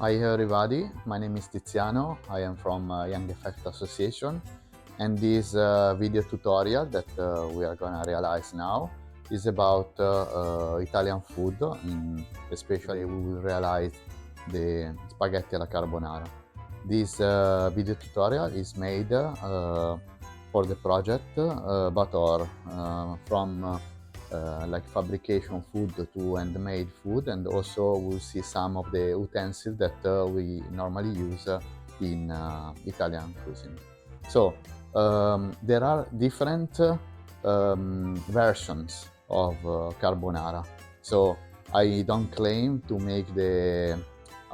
Hi everybody, my name is Tiziano, I am from Young Effect Association, and this video tutorial that we are gonna realize now is about Italian food, especially we will realize the spaghetti alla carbonara. This video tutorial is made for the project BATOR from like fabrication food to handmade food, and also we'll see some of the utensils that we normally use in Italian cuisine. So there are different versions of carbonara. So I don't claim to make the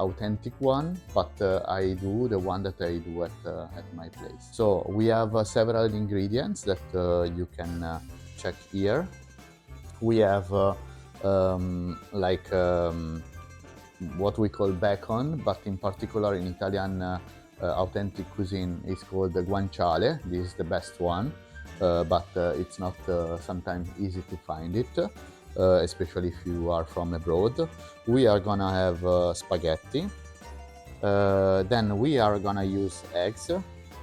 authentic one, but I do the one that I do at my place. So we have several ingredients that you can check here. We have what we call bacon, but in particular in Italian authentic cuisine is called the guanciale. This is the best one, but it's not sometimes easy to find it, especially if you are from abroad. We are gonna have spaghetti. Then we are gonna use eggs.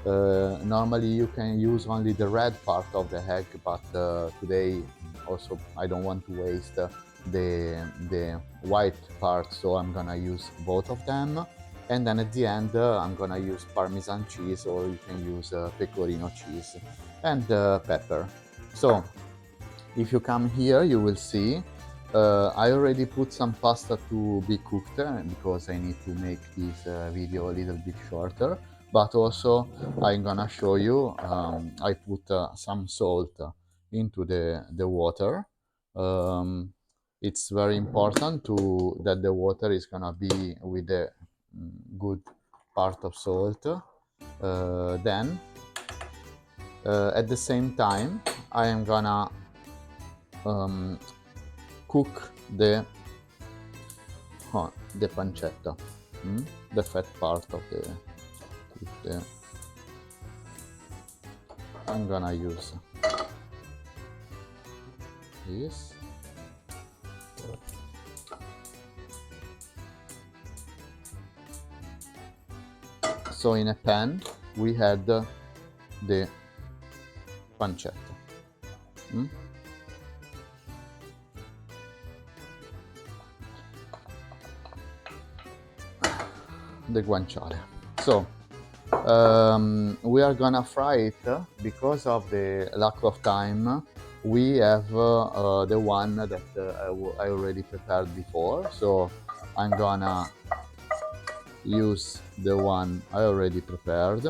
Normally you can use only the red part of the egg, but today also I don't want to waste the white part, so I'm gonna use both of them. And then at the end I'm gonna use Parmesan cheese, or you can use pecorino cheese and pepper. So if you come here you will see I already put some pasta to be cooked because I need to make this video a little bit shorter, but also I'm gonna show you I put some salt into the water. It's very important that the water is gonna be with the good part of salt. Then at the same time I am gonna cook the pancetta, the fat part of the I'm gonna use this. So in a pan we had the pancetta. The guanciale. So we are gonna fry it because of the lack of time. We have the one that I already prepared before, so I'm gonna use the one I already prepared.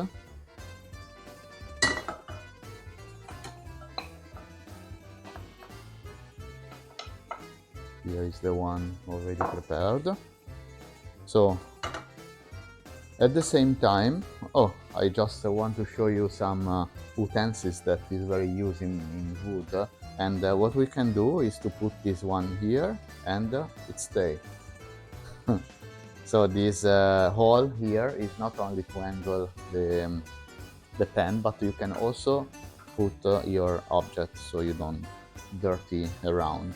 Here is the one already prepared. So at the same time, I just want to show you some utensils that is very used in wood. And what we can do is to put this one here and it stays. So this hole here is not only to angle the pan, but you can also put your object so you don't dirty around.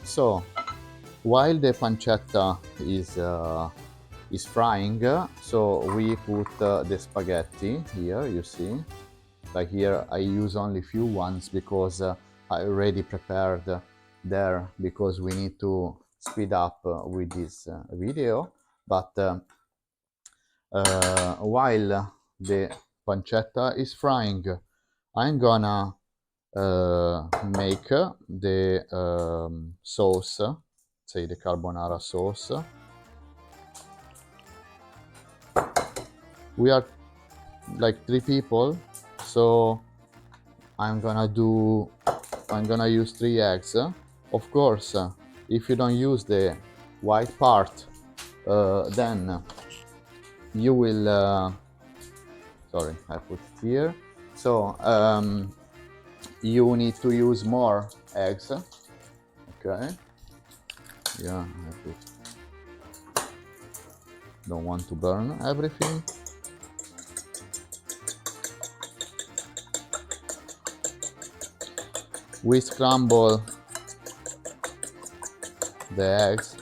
So while the pancetta is frying, so we put the spaghetti here, you see. Like here I use only few ones because I already prepared there, because we need to speed up with this video. But while the pancetta is frying, I'm gonna make the sauce, say the carbonara sauce. We are like 3 people, so I'm gonna use 3 eggs. Of course, if you don't use the white part, then you will sorry, I put it here. So you need to use more eggs. Okay, yeah, I put, don't want to burn everything. We scramble the eggs.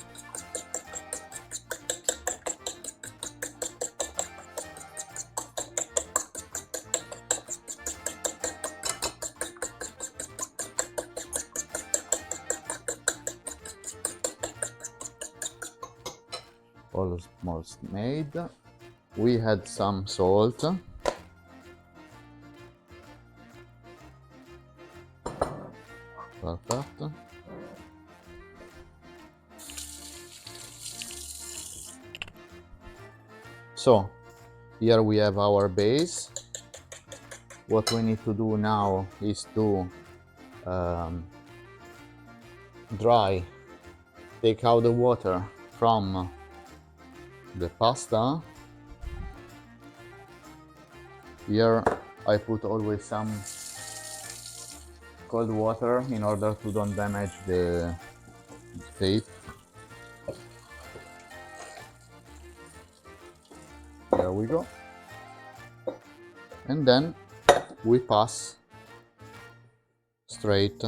almost made. We add some salt. Perfect. So here we have our base. What we need to do now is to dry, take out the water from the pasta. Here I put always some cold water in order to don't damage the tape. There we go. And then we pass straight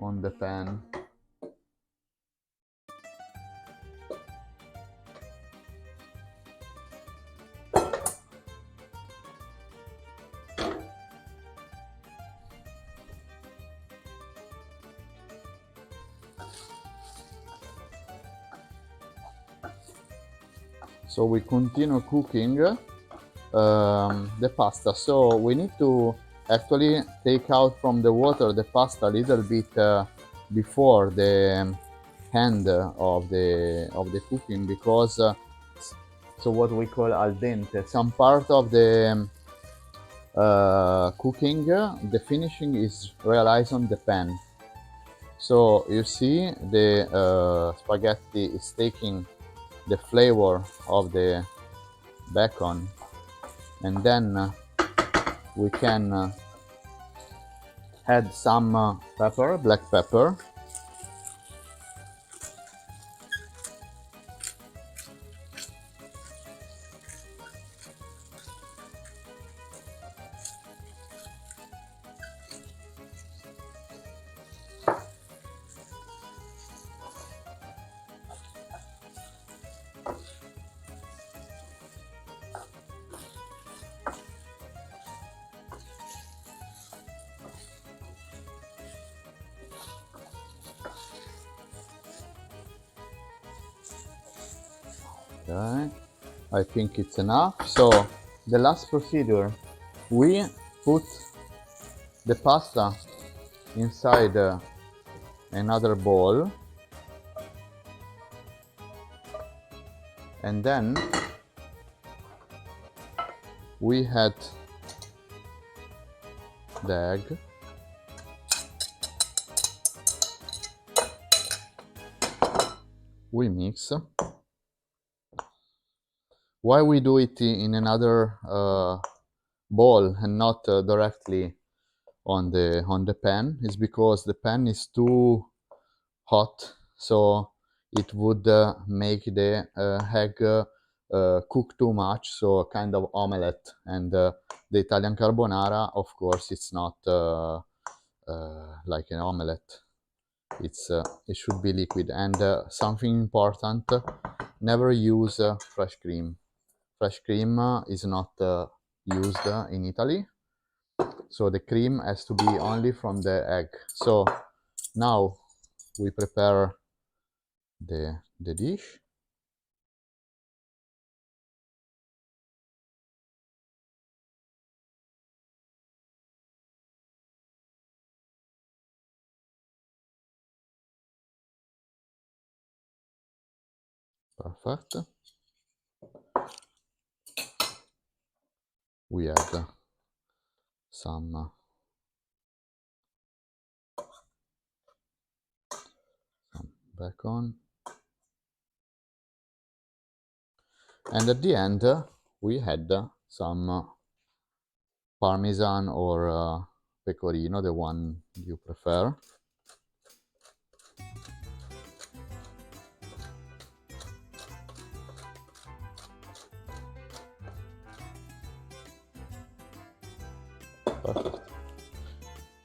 on the pan. So we continue cooking the pasta. So we need to actually take out from the water the pasta a little bit before the end of the cooking, because so what we call al dente, some part of the cooking, the finishing is realized on the pan. So you see the spaghetti is taking the flavor of the bacon, and then we can add some pepper, black pepper. Okay, I think it's enough. So the last procedure, we put the pasta inside another bowl, and then we add the egg. We mix. Why we do it in another bowl and not directly on the pan is because the pan is too hot, so it would make the egg cook too much, so a kind of omelette. And the Italian carbonara, of course, it's not like an omelette. It's it should be liquid. And something important, never use fresh cream. Fresh cream is not used in Italy, so the cream has to be only from the egg. So now we prepare the dish. Perfect. We add some bacon, and at the end we add some parmesan or pecorino, the one you prefer. Perfect.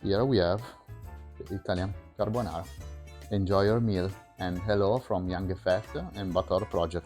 Here we have the Italian carbonara. Enjoy your meal, and hello from Young Effect and BATOR Project.